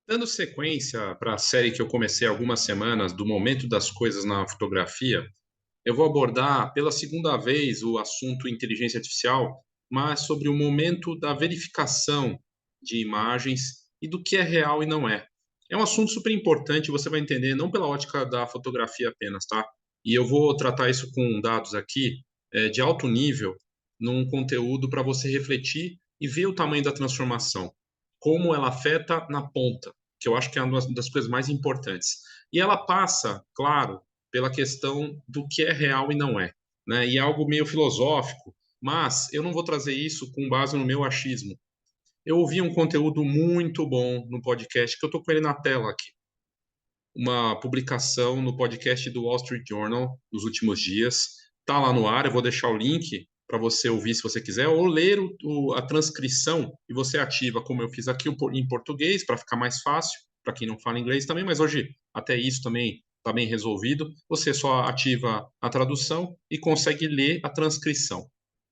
Dando sequência para a série que eu comecei há algumas semanas, do momento das coisas na fotografia, eu vou abordar pela segunda vez o assunto inteligência artificial, mas sobre o momento da verificação de imagens e do que é real e não é. É um assunto super importante, você vai entender não pela ótica da fotografia apenas, tá? E eu vou tratar isso com dados aqui, de alto nível, num conteúdo para você refletir e ver o tamanho da transformação, como ela afeta na ponta, que eu acho que é uma das coisas mais importantes. E ela passa, claro, pela questão do que é real e não é, né? E é algo meio filosófico, mas eu não vou trazer isso com base no meu achismo. Eu ouvi um conteúdo muito bom no podcast, que eu estou com ele na tela aqui. Uma publicação no podcast do Wall Street Journal dos últimos dias. Está lá no ar, eu vou deixar o link para você ouvir se você quiser, ou ler a transcrição e você ativa, como eu fiz aqui em português, para ficar mais fácil, para quem não fala inglês também, mas hoje até isso também está bem resolvido. Você só ativa a tradução e consegue ler a transcrição.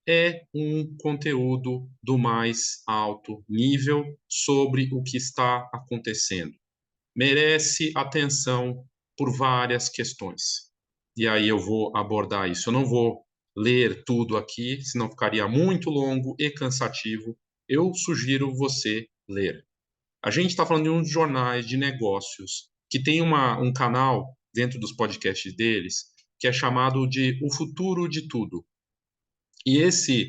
É um conteúdo do mais alto nível sobre o que está acontecendo, merece atenção por várias questões. E aí eu vou abordar isso. Eu não vou ler tudo aqui, senão ficaria muito longo e cansativo. Eu sugiro você ler. A gente está falando de uns jornais de negócios que tem um canal dentro dos podcasts deles que é chamado de O Futuro de Tudo. E esse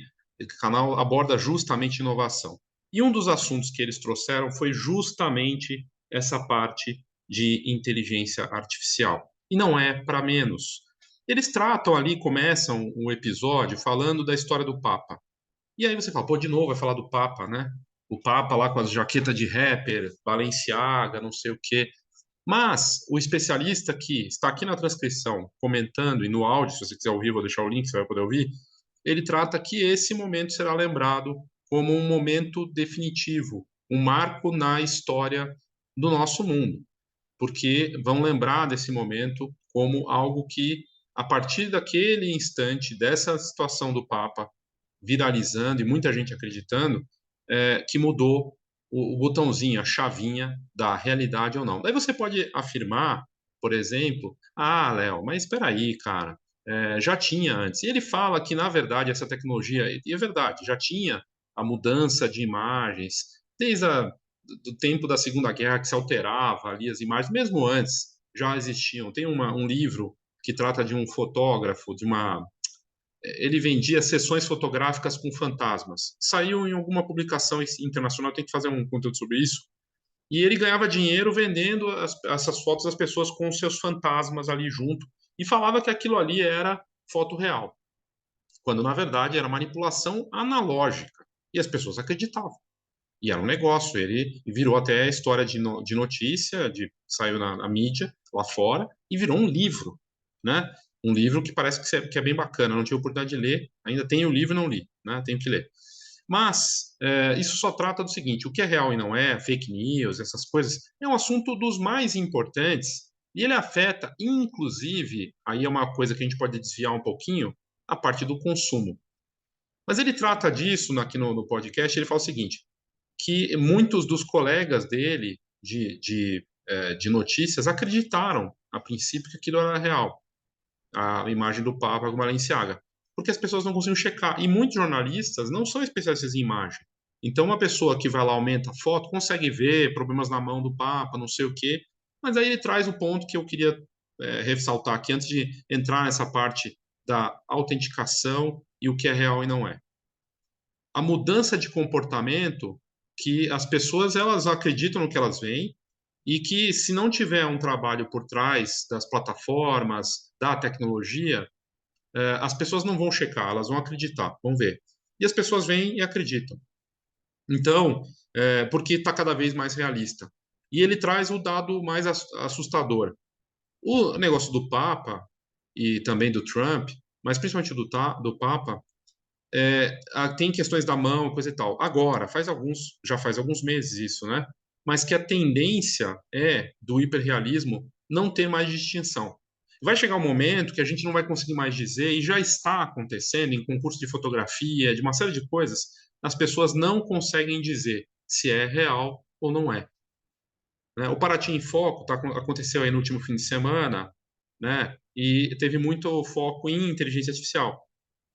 canal aborda justamente inovação. E um dos assuntos que eles trouxeram foi justamente essa parte de inteligência artificial. E não é para menos. Eles tratam ali, começam o episódio falando da história do Papa. E aí você fala, pô, de novo vai falar do Papa, né? O Papa lá com as jaquetas de rapper, Balenciaga, não sei o quê. Mas o especialista que está aqui na transcrição comentando e no áudio, se você quiser ouvir, vou deixar o link, você vai poder ouvir. Ele trata que esse momento será lembrado como um momento definitivo, um marco na história do nosso mundo, porque vão lembrar desse momento como algo que, a partir daquele instante, dessa situação do Papa viralizando e muita gente acreditando, que mudou o botãozinho, a chavinha da realidade ou não. Daí você pode afirmar, por exemplo, ah, Léo, mas espera aí, cara, já tinha antes. E ele fala que, na verdade, essa tecnologia, e é verdade, já tinha a mudança de imagens, desde do tempo da Segunda Guerra, que se alterava ali as imagens, mesmo antes já existiam. Tem um livro que trata de um fotógrafo, ele vendia sessões fotográficas com fantasmas. Saiu em alguma publicação internacional, tem que fazer um conteúdo sobre isso. E ele ganhava dinheiro vendendo essas fotos das pessoas com seus fantasmas ali junto. E falava que aquilo ali era foto real, quando na verdade era manipulação analógica. E as pessoas acreditavam. E era um negócio. Ele virou até a história de notícia, saiu na mídia lá fora e virou um livro, né? Um livro que parece que é bem bacana. Eu não tive oportunidade de ler, ainda tenho o livro e não li, né? Tenho que ler. Mas isso só trata do seguinte: o que é real e não é, fake news, essas coisas, é um assunto dos mais importantes e ele afeta, inclusive, aí é uma coisa que a gente pode desviar um pouquinho, a parte do consumo. Mas ele trata disso aqui no podcast. Ele fala o seguinte: que muitos dos colegas dele de notícias acreditaram, a princípio, que aquilo era real, a imagem do Papa com Balenciaga, porque as pessoas não conseguiam checar. E muitos jornalistas não são especialistas em imagem. Então, uma pessoa que vai lá, aumenta a foto, consegue ver problemas na mão do Papa, não sei o quê, mas aí ele traz o ponto que eu queria ressaltar aqui, antes de entrar nessa parte da autenticação e o que é real e não é. A mudança de comportamento, que as pessoas elas acreditam no que elas veem e que, se não tiver um trabalho por trás das plataformas, da tecnologia, as pessoas não vão checar, elas vão acreditar, vão ver. E as pessoas veem e acreditam. Então, porque está cada vez mais realista. E ele traz o dado mais assustador. O negócio do Papa e também do Trump, mas principalmente do Papa, tem questões da mão, coisa e tal. Agora, já faz alguns meses isso, né? Mas que a tendência é do hiperrealismo não ter mais distinção. Vai chegar um momento que a gente não vai conseguir mais dizer, e já está acontecendo em concurso de fotografia, de uma série de coisas, as pessoas não conseguem dizer se é real ou não é. né? O Paraty em Foco aconteceu aí no último fim de semana, né? E teve muito foco em inteligência artificial.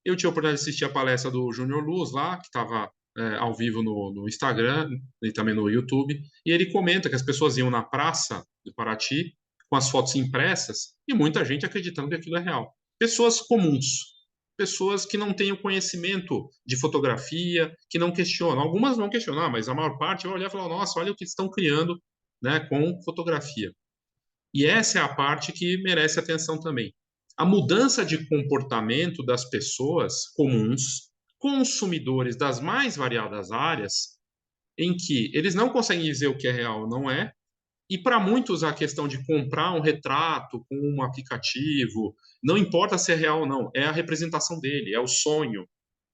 Eu tive a oportunidade de assistir a palestra do Júnior Luz lá, que estava ao vivo no Instagram e também no YouTube, e ele comenta que as pessoas iam na praça do Paraty com as fotos impressas e muita gente acreditando que aquilo é real. Pessoas comuns, pessoas que não têm o conhecimento de fotografia, que não questionam. Algumas vão questionar, mas a maior parte vai olhar e falar: nossa, olha o que estão criando, né, com fotografia. E essa é a parte que merece atenção também. A mudança de comportamento das pessoas comuns, consumidores das mais variadas áreas, em que eles não conseguem dizer o que é real ou não é, e para muitos a questão de comprar um retrato com um aplicativo, não importa se é real ou não, é a representação dele, é o sonho.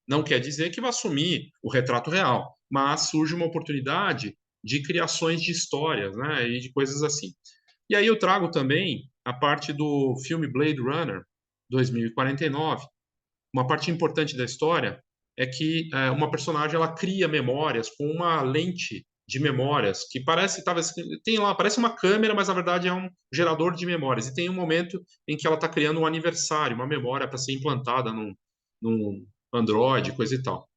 Não quer dizer que vai assumir o retrato real, mas surge uma oportunidade de criações de histórias, né, e de coisas assim. E aí eu trago também a parte do filme Blade Runner 2049. Uma parte importante da história é que uma personagem ela cria memórias com uma lente de memórias que parece talvez tem lá parece uma câmera, mas na verdade é um gerador de memórias. E tem um momento em que ela está criando um aniversário, uma memória para ser implantada num Android, coisa e tal.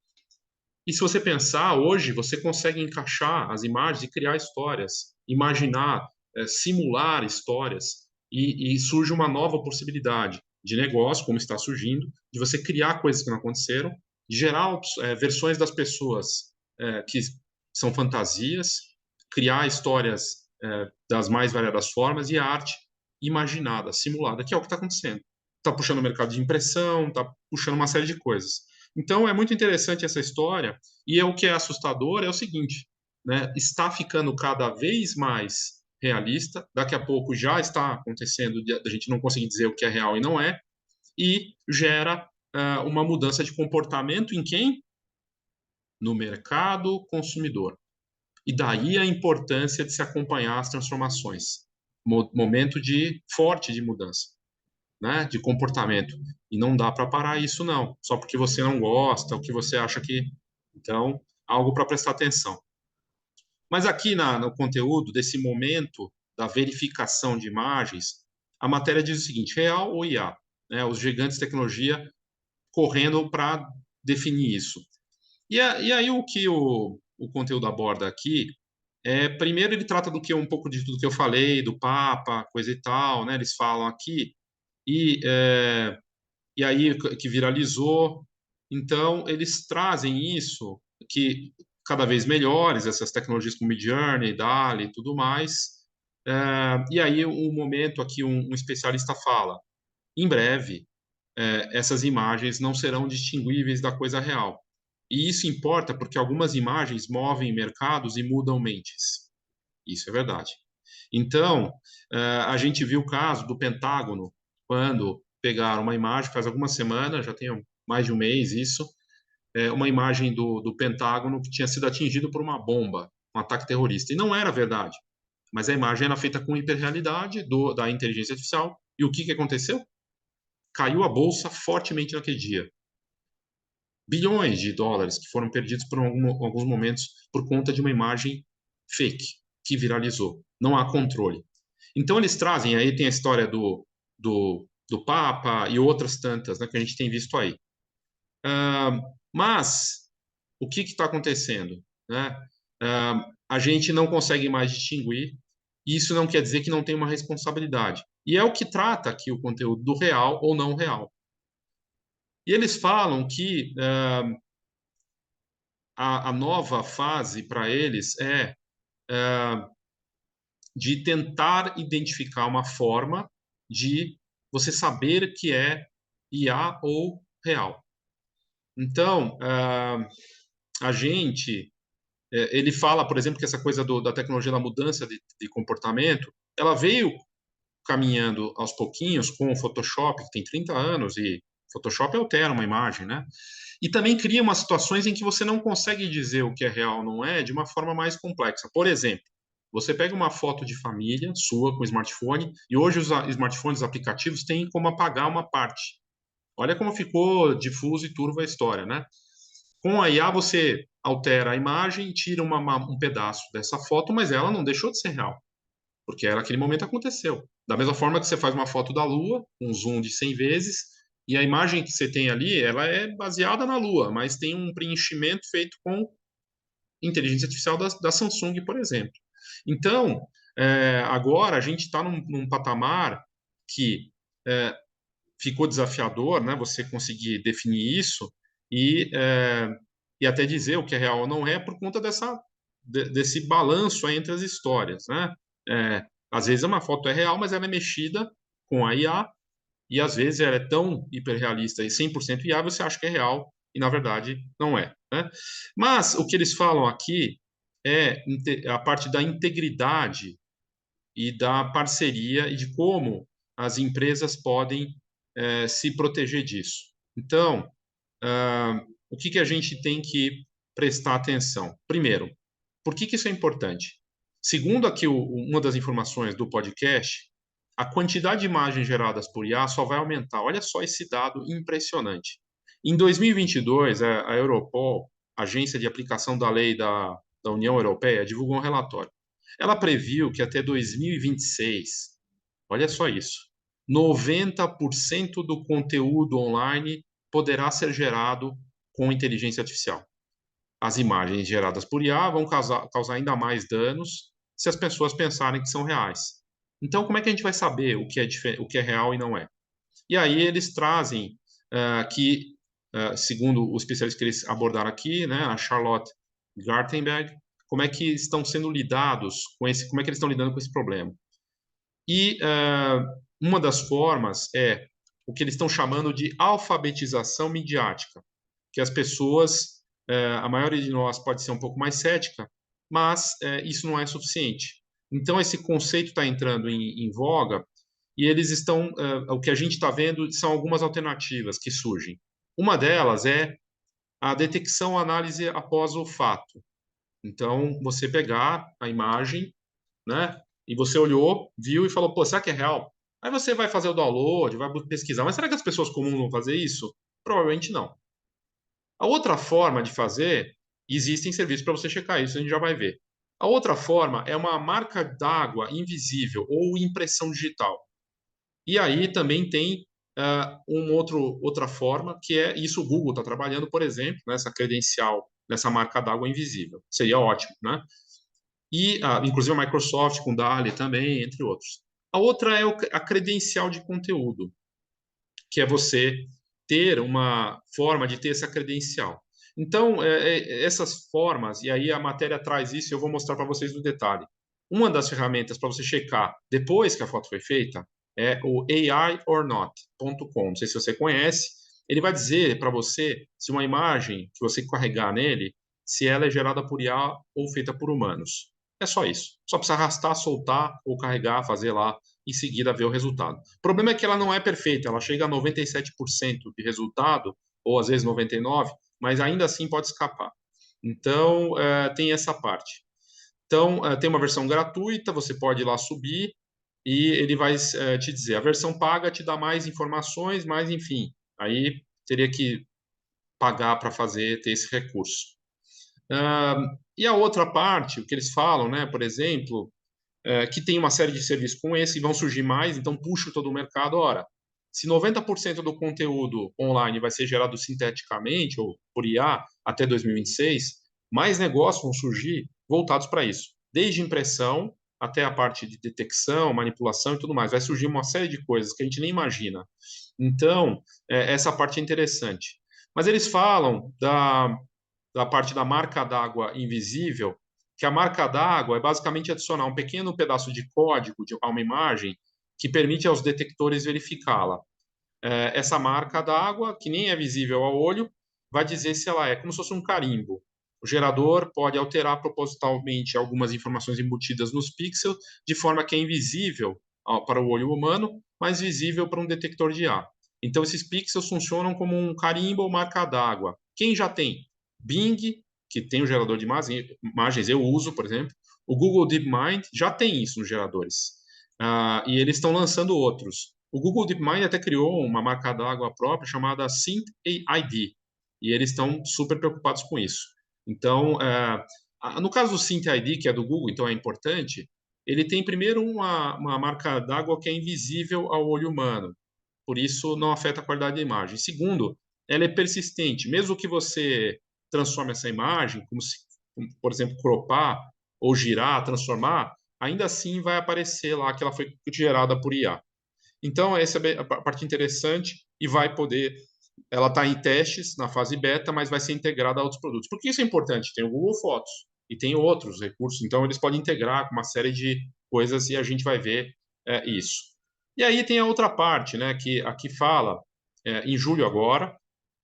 E se você pensar, hoje você consegue encaixar as imagens e criar histórias, imaginar, simular histórias, e surge uma nova possibilidade de negócio, como está surgindo, de você criar coisas que não aconteceram, de gerar versões das pessoas que são fantasias, criar histórias das mais variadas formas e a arte imaginada, simulada, que é o que está acontecendo. Está puxando o mercado de impressão, está puxando uma série de coisas. Então é muito interessante essa história e o que é assustador é o seguinte, né? Está ficando cada vez mais realista. Daqui a pouco já está acontecendo de a gente não conseguir dizer o que é real e não é, e gera uma mudança de comportamento em quem? No mercado consumidor. E daí a importância de se acompanhar as transformações. Momento de forte de mudança, né, de comportamento. E não dá para parar isso, não. Só porque você não gosta, o que você acha que. Então, algo para prestar atenção. Mas aqui no conteúdo desse momento da verificação de imagens, a matéria diz o seguinte: real ou IA? Né, os gigantes de tecnologia correndo para definir isso. E aí o que o conteúdo aborda aqui primeiro ele trata do que um pouco de tudo que eu falei, do Papa, coisa e tal, né? Eles falam aqui e e aí que viralizou. Então, eles trazem isso, que cada vez melhores, essas tecnologias como Midjourney, DALL-E e tudo mais. E aí, um momento aqui, um especialista fala, em breve, essas imagens não serão distinguíveis da coisa real. E isso importa porque algumas imagens movem mercados e mudam mentes. Isso é verdade. Então, a gente viu o caso do Pentágono, quando pegaram uma imagem, faz algumas semanas, já tem mais de um mês isso, uma imagem do Pentágono que tinha sido atingido por uma bomba, um ataque terrorista. E não era verdade, mas a imagem era feita com hiperrealidade da inteligência artificial. E o que, que aconteceu? Caiu a bolsa fortemente naquele dia. Bilhões de dólares que foram perdidos por alguns momentos por conta de uma imagem fake que viralizou. Não há controle. Então eles trazem, aí tem a história do Papa e outras tantas, né, que a gente tem visto aí. Mas o que está acontecendo? Né? A gente não consegue mais distinguir, e isso não quer dizer que não tem uma responsabilidade. E é o que trata aqui o conteúdo do real ou não real. E eles falam que a nova fase para eles é de tentar identificar uma forma de você saber que é IA ou real. Então, a gente, ele fala, por exemplo, que essa coisa da tecnologia da mudança de comportamento, ela veio caminhando aos pouquinhos com o Photoshop, que tem 30 anos, e Photoshop altera uma imagem, né? E também cria umas situações em que você não consegue dizer o que é real ou não é de uma forma mais complexa. Por exemplo, você pega uma foto de família sua com smartphone, e hoje os smartphones aplicativos têm como apagar uma parte. Olha como ficou difuso e turva a história, né? Com a IA você altera a imagem, tira um pedaço dessa foto, mas ela não deixou de ser real. porque naquele momento aconteceu. Da mesma forma que você faz uma foto da Lua, um zoom de 100 vezes, e a imagem que você tem ali, ela é baseada na Lua, mas tem um preenchimento feito com inteligência artificial da Samsung, por exemplo. Então, agora a gente está num patamar que ficou desafiador, né? Você conseguir definir isso e, e até dizer o que é real ou não é por conta desse balanço aí entre as histórias, né? Às vezes uma foto é real, mas ela é mexida com a IA, e às vezes ela é tão hiperrealista e 100% IA, você acha que é real, e na verdade não é, né? Mas o que eles falam aqui é a parte da integridade e da parceria e de como as empresas podem se proteger disso. Então, o que a gente tem que prestar atenção? Primeiro, por que isso é importante? Segundo aqui uma das informações do podcast, a quantidade de imagens geradas por IA só vai aumentar. Olha só esse dado impressionante. Em 2022, a Europol, Agência de Aplicação da Lei da União Europeia, divulgou um relatório. Ela previu que até 2026, olha só isso, 90% do conteúdo online poderá ser gerado com inteligência artificial. As imagens geradas por IA vão causar ainda mais danos se as pessoas pensarem que são reais. Então, como é que a gente vai saber o que é real e não é? E aí eles trazem segundo os especialistas que eles abordaram aqui, né, a Charlotte Gartenberg, como é que estão sendo lidados como é que eles estão lidando com esse problema. E uma das formas é o que eles estão chamando de alfabetização midiática, que as pessoas, a maioria de nós pode ser um pouco mais cética, mas isso não é suficiente. Então, esse conceito está entrando em voga e eles estão, o que a gente está vendo são algumas alternativas que surgem. Uma delas é a detecção, análise após o fato. Então, você pegar a imagem, né? E você olhou, viu e falou, pô, será que é real? Aí você vai fazer o download, vai pesquisar, mas será que as pessoas comuns vão fazer isso? Provavelmente não. A outra forma de fazer, existem serviços para você checar isso, a gente já vai ver. A outra forma é uma marca d'água invisível ou impressão digital. E aí também tem outra forma, que é isso o Google está trabalhando, por exemplo, nessa credencial, nessa marca d'água invisível. Seria ótimo, né? E, inclusive, a Microsoft com DALL-E também, entre outros. A outra é a credencial de conteúdo, que é você ter uma forma de ter essa credencial. Então, essas formas, e aí a matéria traz isso, e eu vou mostrar para vocês no detalhe. Uma das ferramentas para você checar depois que a foto foi feita é o aiornot.com. Não sei se você conhece. Ele vai dizer para você se uma imagem que você carregar nele, se ela é gerada por IA ou feita por humanos. É só isso. Só precisa arrastar, soltar ou carregar, fazer lá em seguida ver o resultado. O problema é que ela não é perfeita, ela chega a 97% de resultado, ou às vezes 99%, mas ainda assim pode escapar. Então, tem essa parte. Então, tem uma versão gratuita, você pode ir lá subir e ele vai te dizer. A versão paga te dá mais informações, mas enfim, aí teria que pagar para ter esse recurso. E a outra parte, o que eles falam, né, por exemplo, que tem uma série de serviços com esse e vão surgir mais, então puxa todo o mercado. Ora, se 90% do conteúdo online vai ser gerado sinteticamente ou por IA até 2026, mais negócios vão surgir voltados para isso, desde impressão até a parte de detecção, manipulação e tudo mais. Vai surgir uma série de coisas que a gente nem imagina. Então, essa parte é interessante. Mas eles falam da parte da marca d'água invisível, que a marca d'água é basicamente adicionar um pequeno pedaço de código a uma imagem que permite aos detectores verificá-la. Essa marca d'água, que nem é visível ao olho, vai dizer se ela é como se fosse um carimbo. O gerador pode alterar propositalmente algumas informações embutidas nos pixels, de forma que é invisível para o olho humano, mas visível para um detector de IA. Então, esses pixels funcionam como um carimbo ou marca d'água. Quem já tem Bing, que tem um gerador de imagens, eu uso, por exemplo. O Google DeepMind já tem isso nos geradores. E eles estão lançando outros. O Google DeepMind até criou uma marca d'água própria chamada SynthAID, e eles estão super preocupados com isso. Então, no caso do SynthAID, que é do Google, então é importante, ele tem primeiro uma marca d'água que é invisível ao olho humano, por isso não afeta a qualidade da imagem. Segundo, ela é persistente, mesmo que você transforme essa imagem, como, por exemplo, cropar ou girar, transformar, ainda assim vai aparecer lá que ela foi gerada por IA. Então, essa é a parte interessante e vai poder. Ela está em testes na fase beta, mas vai ser integrada a outros produtos. Por que isso é importante? Tem o Google Fotos e tem outros recursos, então eles podem integrar com uma série de coisas e a gente vai ver isso. E aí tem a outra parte, né, que aqui fala, em julho agora,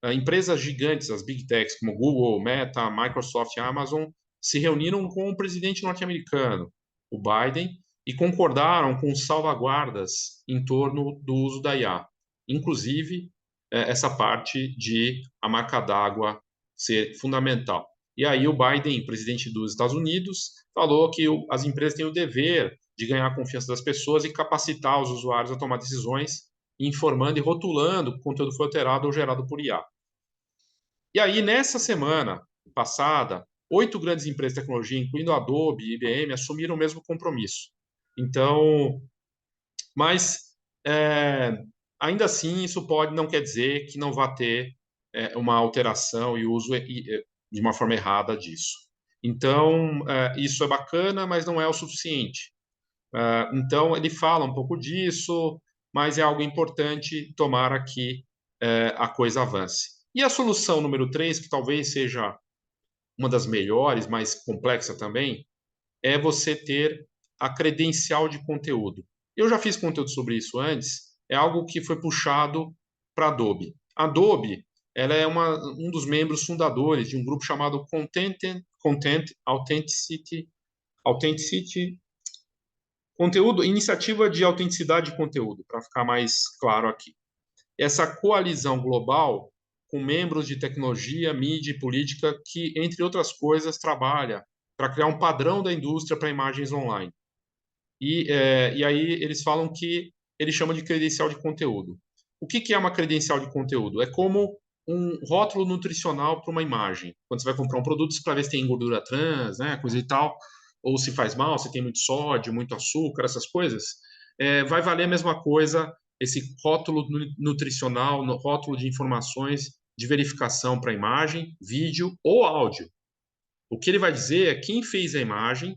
empresas gigantes, as Big Techs, como Google, Meta, Microsoft e Amazon, se reuniram com o presidente norte-americano, o Biden, e concordaram com salvaguardas em torno do uso da IA, inclusive essa parte de a marca d'água ser fundamental. E aí o Biden, presidente dos Estados Unidos, falou que as empresas têm o dever de ganhar a confiança das pessoas e capacitar os usuários a tomar decisões, informando e rotulando que o conteúdo foi alterado ou gerado por IA. E aí, nessa semana passada, 8 grandes empresas de tecnologia, incluindo a Adobe e IBM, assumiram o mesmo compromisso. Então, mas ainda assim, isso pode não quer dizer que não vá ter uma alteração e uso de uma forma errada disso. Então, isso é bacana, mas não é o suficiente. Então, ele fala um pouco disso, mas é algo importante, tomara que a coisa avance. E a solução número 3, que talvez seja uma das melhores, mais complexa também, é você ter a credencial de conteúdo. Eu já fiz conteúdo sobre isso antes, é algo que foi puxado para a Adobe. A Adobe, ela é um dos membros fundadores de um grupo chamado Content Authenticity Conteúdo, Iniciativa de Autenticidade de Conteúdo, para ficar mais claro aqui. Essa coalizão global com membros de tecnologia, mídia e política que, entre outras coisas, trabalha para criar um padrão da indústria para imagens online. E aí eles falam que eles chamam de credencial de conteúdo. O que é uma credencial de conteúdo? É como um rótulo nutricional para uma imagem. Quando você vai comprar um produto para ver se tem gordura trans, né, coisa e tal, ou se faz mal, se tem muito sódio, muito açúcar, essas coisas, vai valer a mesma coisa esse rótulo nutricional, rótulo de informações de verificação para imagem, vídeo ou áudio. O que ele vai dizer é quem fez a imagem,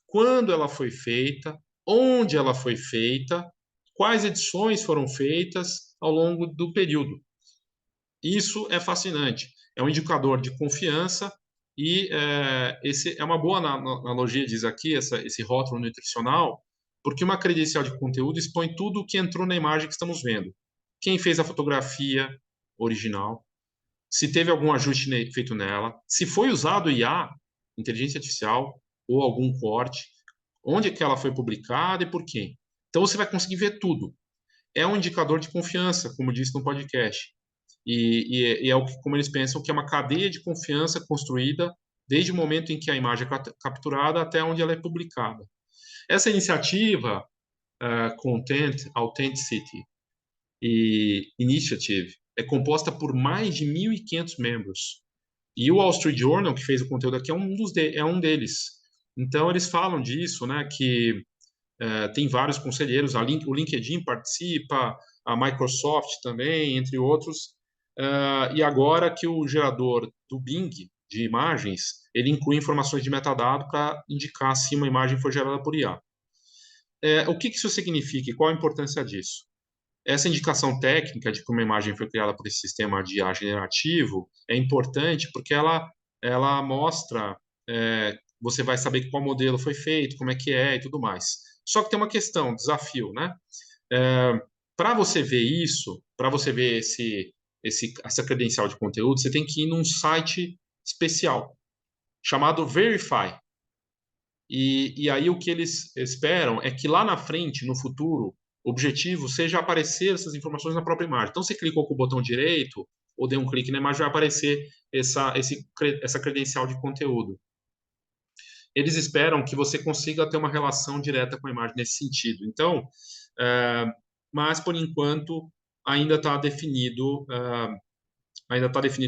quando ela foi feita, onde ela foi feita, quais edições foram feitas ao longo do período. Isso é fascinante. É um indicador de confiança e esse é uma boa analogia, diz aqui, esse rótulo nutricional, porque uma credencial de conteúdo expõe tudo o que entrou na imagem que estamos vendo. Quem fez a fotografia original, se teve algum ajuste feito nela, se foi usado IA, inteligência artificial, ou algum corte, onde é que ela foi publicada e por quem. Então você vai conseguir ver tudo. É um indicador de confiança, como disse no podcast. E é o que, como eles pensam, que é uma cadeia de confiança construída desde o momento em que a imagem é capturada até onde ela é publicada. Essa iniciativa, Content Authenticity e Initiative, é composta por mais de 1.500 membros. E o Wall Street Journal, que fez o conteúdo aqui, é um deles. Então, eles falam disso, né, que tem vários conselheiros, o LinkedIn participa, a Microsoft também, entre outros. E agora que o gerador do Bing, de imagens, ele inclui informações de metadado para indicar se uma imagem foi gerada por IA. O que isso significa e qual a importância disso? Essa indicação técnica de como a imagem foi criada por esse sistema de IA generativo é importante porque ela mostra, você vai saber qual modelo foi feito, como é que é e tudo mais. Só que tem uma questão, desafio, né? Para você ver isso, para você ver essa credencial de conteúdo, você tem que ir num site especial chamado Verify. E aí o que eles esperam é que lá na frente, no futuro, o objetivo seja aparecer essas informações na própria imagem. Então, você clicou com o botão direito ou deu um clique na imagem, vai aparecer essa credencial de conteúdo. Eles esperam que você consiga ter uma relação direta com a imagem nesse sentido. Então, mas por enquanto ainda está definido,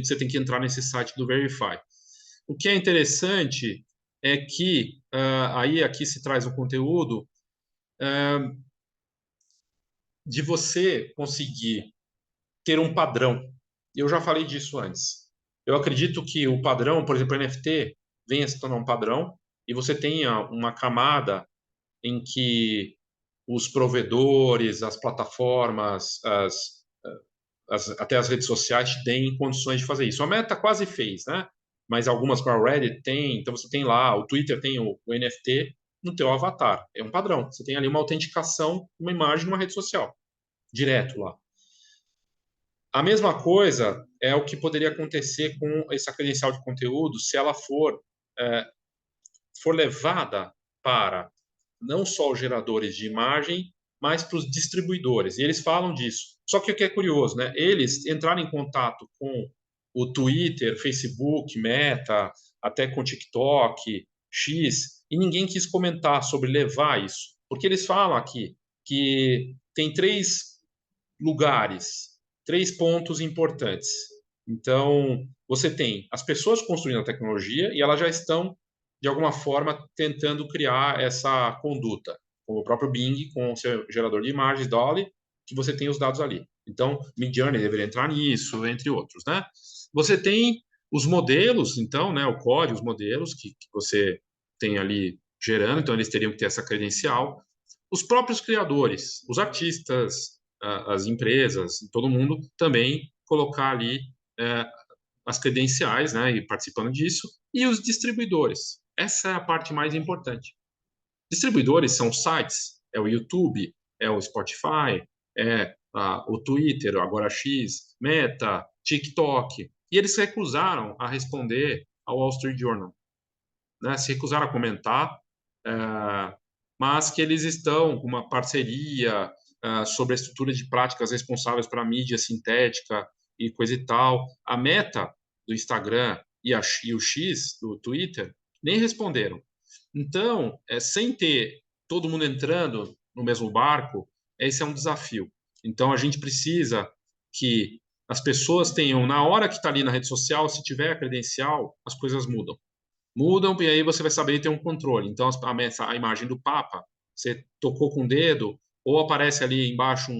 você tem que entrar nesse site do Verify. O que é interessante é que aí aqui se traz o conteúdo de você conseguir ter um padrão. Eu já falei disso antes. Eu acredito que o padrão, por exemplo, NFT, venha se tornar um padrão e você tenha uma camada em que os provedores, as plataformas, até as redes sociais te deem condições de fazer isso. A Meta quase fez, né? Mas algumas como a Reddit tem, então você tem lá, o Twitter tem o NFT no teu avatar. É um padrão. Você tem ali uma autenticação, uma imagem numa rede social, direto lá. A mesma coisa é o que poderia acontecer com essa credencial de conteúdo se ela é, for levada para não só os geradores de imagem, mas para os distribuidores. E eles falam disso. Só que o que é curioso, né? Eles entraram em contato com o Twitter, Facebook, Meta, até com TikTok, X, e ninguém quis comentar sobre levar isso. Porque eles falam aqui que tem três lugares, três pontos importantes. Então, você tem as pessoas construindo a tecnologia e elas já estão, de alguma forma, tentando criar essa conduta, como o próprio Bing, com o seu gerador de imagens, Dolly, que você tem os dados ali. Então, Midjourney deveria entrar nisso, entre outros, né? Você tem os modelos, então, né, o código, os modelos que você tem ali gerando, então eles teriam que ter essa credencial. Os próprios criadores, os artistas, as empresas, todo mundo também colocar ali é, as credenciais, né, e participando disso, e os distribuidores. Essa é a parte mais importante. Distribuidores são sites, é o YouTube, é o Spotify, é o Twitter, agora X, Meta, TikTok. E eles se recusaram a responder ao Wall Street Journal, né? Se recusaram a comentar, mas que eles estão com uma parceria sobre a estrutura de práticas responsáveis para a mídia sintética e coisa e tal. A Meta do Instagram e o X do Twitter nem responderam. Então, sem ter todo mundo entrando no mesmo barco, esse é um desafio. Então, a gente precisa que as pessoas tenham, na hora que está ali na rede social, se tiver a credencial, as coisas mudam. Mudam e aí você vai saber ter um controle. Então, a imagem do Papa, você tocou com o dedo, ou aparece ali embaixo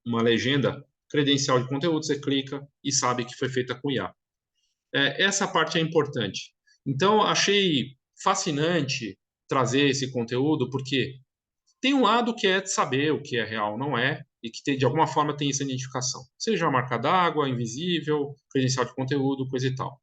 uma legenda, credencial de conteúdo, você clica e sabe que foi feita com IA. Essa parte é importante. Então, achei fascinante trazer esse conteúdo, porque tem um lado que é saber o que é real ou não é, e que de alguma forma tem essa identificação. Seja a marca d'água, invisível, credencial de conteúdo, coisa e tal.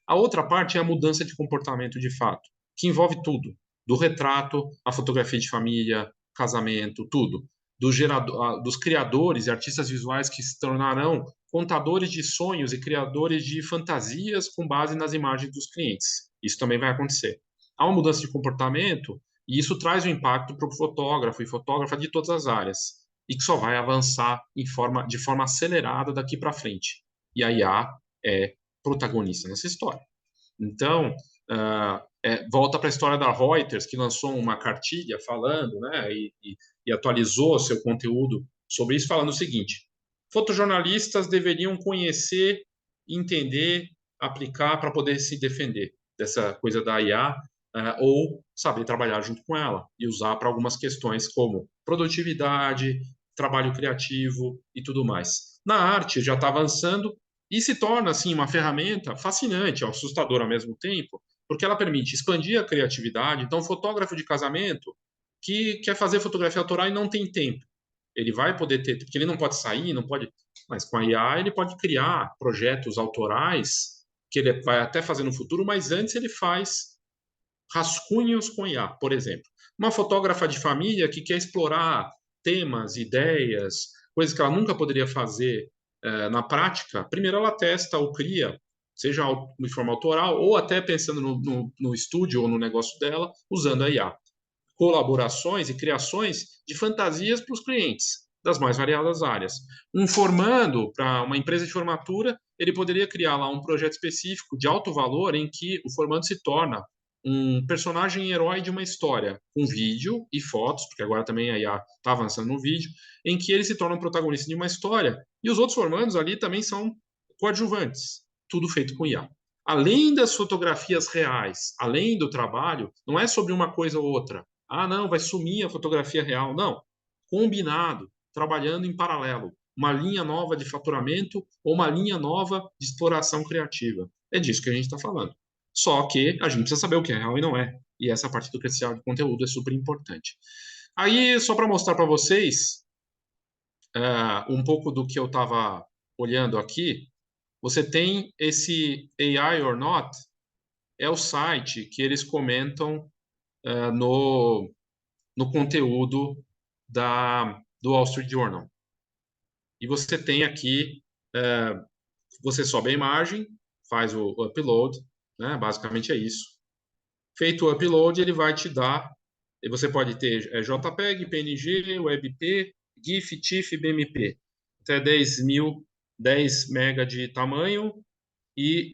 A outra parte é a mudança de comportamento de fato, que envolve tudo, do retrato, a fotografia de família, casamento, tudo. Dos criadores e artistas visuais que se tornarão contadores de sonhos e criadores de fantasias com base nas imagens dos clientes. Isso também vai acontecer. Há uma mudança de comportamento e isso traz um impacto para o fotógrafo e fotógrafa de todas as áreas e que só vai avançar de forma acelerada daqui para frente. E a IA é protagonista nessa história. Então, volta para a história da Reuters, que lançou uma cartilha falando, né, e atualizou seu conteúdo sobre isso, falando o seguinte: fotojornalistas deveriam conhecer, entender, aplicar para poder se defender dessa coisa da IA, ou saber trabalhar junto com ela e usar para algumas questões como produtividade, trabalho criativo e tudo mais. Na arte já está avançando e se torna assim uma ferramenta fascinante, assustadora ao mesmo tempo, porque ela permite expandir a criatividade. Então, um fotógrafo de casamento que quer fazer fotografia autoral e não tem tempo, ele vai poder ter, porque ele não pode sair, não pode, mas com a IA ele pode criar projetos autorais que ele vai até fazer no futuro, mas antes ele faz rascunhos com IA, por exemplo. Uma fotógrafa de família que quer explorar temas, ideias, coisas que ela nunca poderia fazer na prática, primeiro ela testa ou cria, seja de forma autoral ou até pensando no estúdio ou no negócio dela, usando a IA. Colaborações e criações de fantasias para os clientes das mais variadas áreas. Um formando para uma empresa de formatura, ele poderia criar lá um projeto específico de alto valor em que o formando se torna um personagem herói de uma história, com vídeo e fotos, porque agora também a IA está avançando no vídeo, em que ele se torna um protagonista de uma história e os outros formandos ali também são coadjuvantes, tudo feito com IA. além das fotografias reais, além do trabalho, não é sobre uma coisa ou outra. Ah, não, vai sumir a fotografia real. Não. Combinado, trabalhando em paralelo. Uma linha nova de faturamento ou uma linha nova de exploração criativa. É disso que a gente está falando. Só que a gente precisa saber o que é real e não é. E essa parte do crescimento de conteúdo é super importante. Aí, só para mostrar para vocês um pouco do que eu estava olhando aqui, você tem esse AI or Not, é o site que eles comentam no conteúdo do Wall Street Journal. E você tem aqui, você sobe a imagem, faz o upload, né? Basicamente é isso. Feito o upload, ele vai te dar, e você pode ter JPEG, PNG, WebP, GIF, TIFF, BMP, até 10 mega de tamanho, e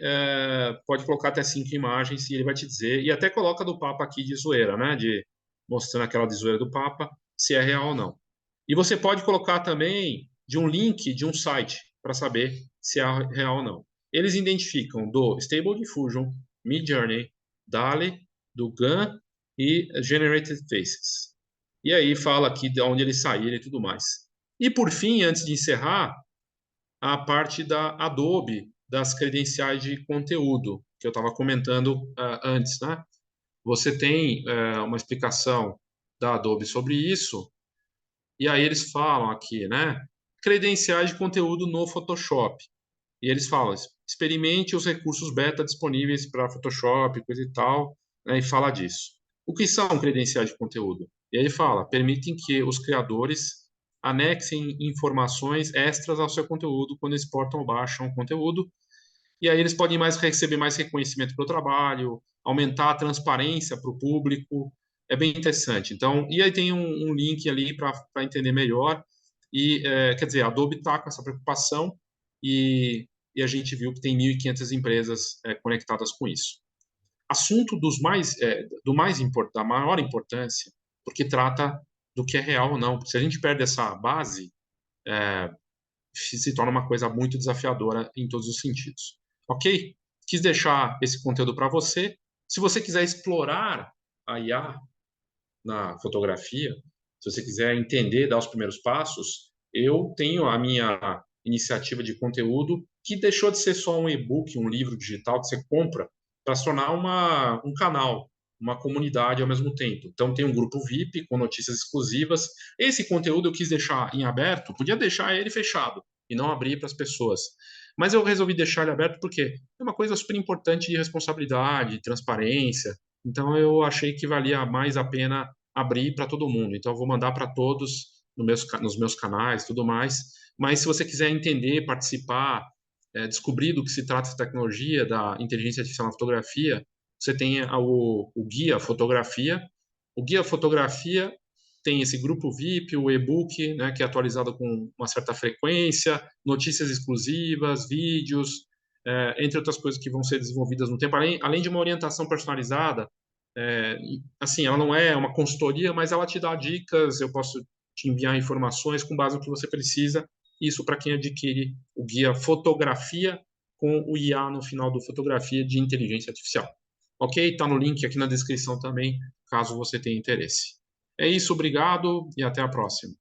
pode colocar até 5 imagens e ele vai te dizer, e até coloca do Papa aqui de zoeira, né? Mostrando aquela de zoeira do Papa, se é real ou não. E você pode colocar também de um link de um site para saber se é real ou não. Eles identificam do Stable Diffusion, Midjourney, DALL-E, do GAN e Generated Faces. E aí fala aqui de onde eles saíram e tudo mais. E por fim, antes de encerrar, a parte da Adobe, das credenciais de conteúdo, que eu estava comentando antes, né? Você tem uma explicação da Adobe sobre isso, e aí eles falam aqui, né? Credenciais de conteúdo no Photoshop. E eles falam, experimente os recursos beta disponíveis para Photoshop, coisa e tal, né? E fala disso. O que são credenciais de conteúdo? E aí fala, permitem que os criadores anexem informações extras ao seu conteúdo quando exportam ou baixam o conteúdo. E aí eles podem receber mais reconhecimento pelo trabalho, aumentar a transparência para o público. É bem interessante. Então, e aí tem um link ali para entender melhor. E, quer dizer, a Adobe está com essa preocupação e a gente viu que tem 1.500 empresas conectadas com isso. Assunto da maior importância, porque trata do que é real ou não. Se a gente perde essa base, se torna uma coisa muito desafiadora em todos os sentidos. Ok? Quis deixar esse conteúdo para você. Se você quiser explorar a IA na fotografia, se você quiser entender, dar os primeiros passos, eu tenho a minha iniciativa de conteúdo que deixou de ser só um e-book, um livro digital que você compra, para se tornar um canal, uma comunidade ao mesmo tempo. Então, tem um grupo VIP com notícias exclusivas. Esse conteúdo eu quis deixar em aberto, podia deixar ele fechado e não abrir para as pessoas. Mas eu resolvi deixar ele aberto porque é uma coisa super importante de responsabilidade, transparência. Então, eu achei que valia mais a pena abrir para todo mundo. Então, eu vou mandar para todos nos meus canais, tudo mais. Mas se você quiser entender, participar, descobrir do que se trata essa tecnologia da inteligência artificial na fotografia, você tem o Guia Fotografia. O Guia Fotografia tem esse grupo VIP, o e-book, né, que é atualizado com uma certa frequência, notícias exclusivas, vídeos, entre outras coisas que vão ser desenvolvidas no tempo, além de uma orientação personalizada. Assim, ela não é uma consultoria, mas ela te dá dicas, eu posso te enviar informações com base no que você precisa, isso para quem adquire o guia Fotografia com o IA no final do Fotografia de Inteligência Artificial. Ok? Está no link aqui na descrição também, caso você tenha interesse. É isso, obrigado e até a próxima.